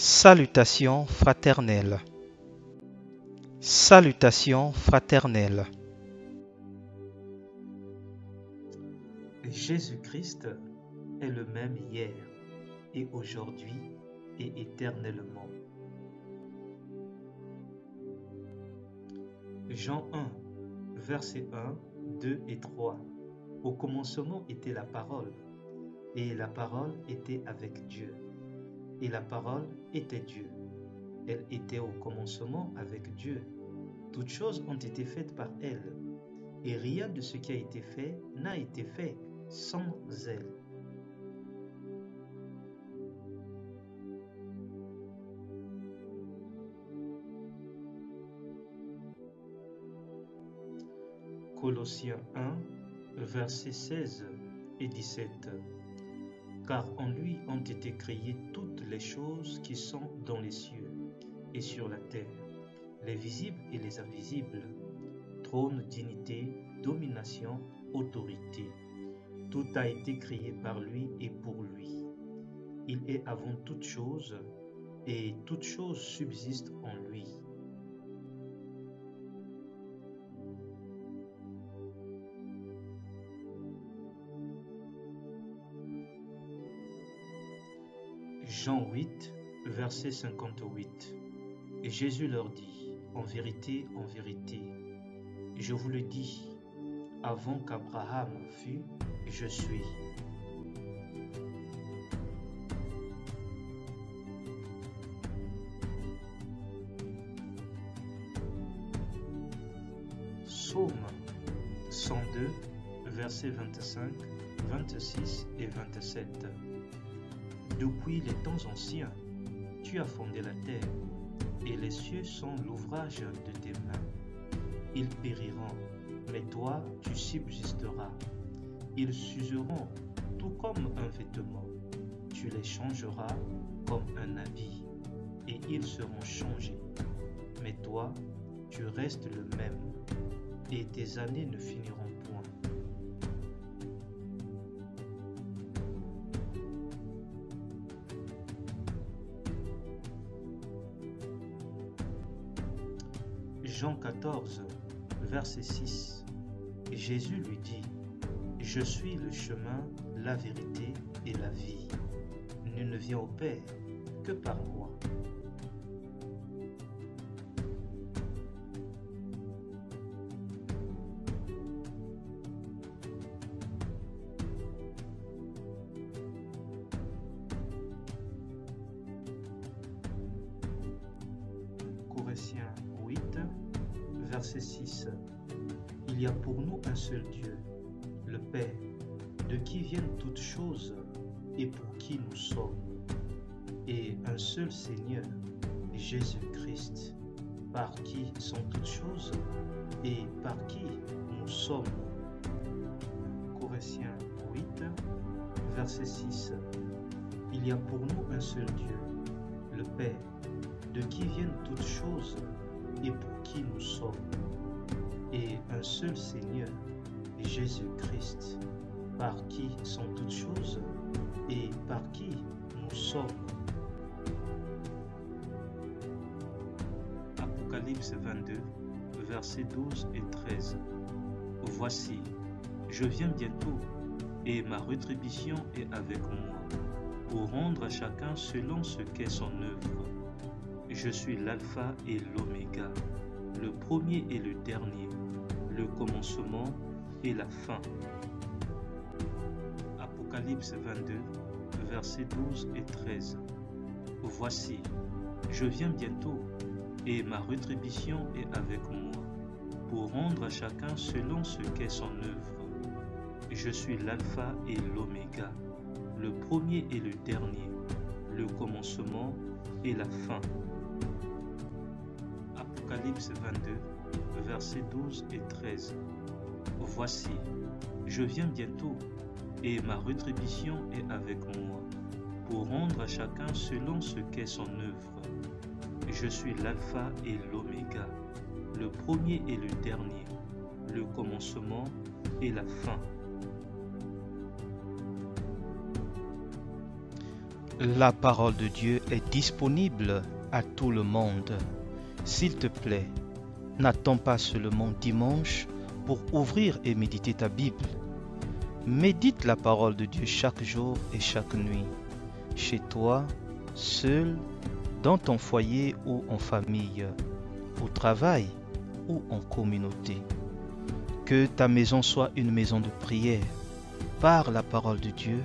Salutations fraternelles. Salutations fraternelles. Jésus-Christ est le même hier et aujourd'hui et éternellement. Jean 1, versets 1, 2 et 3. Au commencement était la parole, et la parole était avec Dieu, et la parole était Dieu. Elle était au commencement avec Dieu. Toutes choses ont été faites par elle, et rien de ce qui a été fait n'a été fait sans elle. Colossiens 1, versets 16 et 17. Car en lui ont été créées toutes les choses qui sont dans les cieux et sur la terre, les visibles et les invisibles, trône, dignité, domination, autorité. Tout a été créé par lui et pour lui. Il est avant toute chose, et toute chose subsiste en lui. Jean 8, verset 58. Et Jésus leur dit, en vérité, je vous le dis, avant qu'Abraham fût, je suis. Psaume 102, versets 25, 26 et 27. Depuis les temps anciens, tu as fondé la terre, et les cieux sont l'ouvrage de tes mains. Ils périront, mais toi, tu subsisteras. Ils s'useront, tout comme un vêtement. Tu les changeras comme un habit, et ils seront changés. Mais toi, tu restes le même, et tes années ne finiront point. Jean 14, verset 6. Jésus lui dit, « Je suis le chemin, la vérité et la vie. Nul ne vient au Père que par moi. » Colossiens 8, verset 6. Il y a pour nous un seul Dieu, le Père, de qui viennent toutes choses et pour qui nous sommes, et un seul Seigneur, Jésus-Christ, par qui sont toutes choses et par qui nous sommes. Colossiens 8, verset 6. Il y a pour nous un seul Dieu, le Père, de qui viennent toutes choses et pour qui nous sommes, et un seul Seigneur, Jésus-Christ, par qui sont toutes choses et par qui nous sommes. Apocalypse 22, versets 12 et 13. Voici, je viens bientôt, et ma rétribution est avec moi, pour rendre à chacun selon ce qu'est son œuvre. Je suis l'alpha et l'oméga, le premier et le dernier, le commencement et la fin. Apocalypse 22, versets 12 et 13. Voici, je viens bientôt, et ma rétribution est avec moi, pour rendre à chacun selon ce qu'est son œuvre. Je suis l'alpha et l'oméga, le premier et le dernier, le commencement et la fin. Apocalypse 22, versets 12 et 13. Voici, je viens bientôt, et ma rétribution est avec moi, pour rendre à chacun selon ce qu'est son œuvre. Je suis l'alpha et l'oméga, le premier et le dernier, le commencement et la fin. La parole de Dieu est disponible à tout le monde. S'il te plaît, n'attends pas seulement dimanche pour ouvrir et méditer ta Bible. Médite la parole de Dieu chaque jour et chaque nuit, chez toi, seul, dans ton foyer ou en famille, au travail ou en communauté. Que ta maison soit une maison de prière par la parole de Dieu,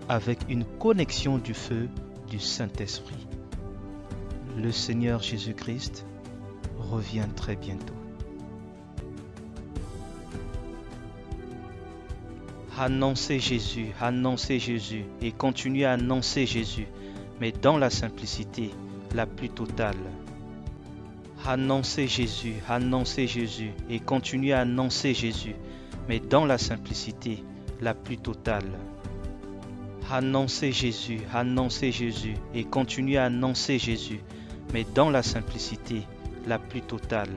avec une connexion du feu du Saint-Esprit. Le Seigneur Jésus-Christ revient très bientôt. Annoncez Jésus et continuez à annoncer Jésus, mais dans la simplicité la plus totale. Annoncez Jésus et continuez à annoncer Jésus, mais dans la simplicité la plus totale. Annoncez Jésus et continuez à annoncer Jésus, mais dans la simplicité la plus totale.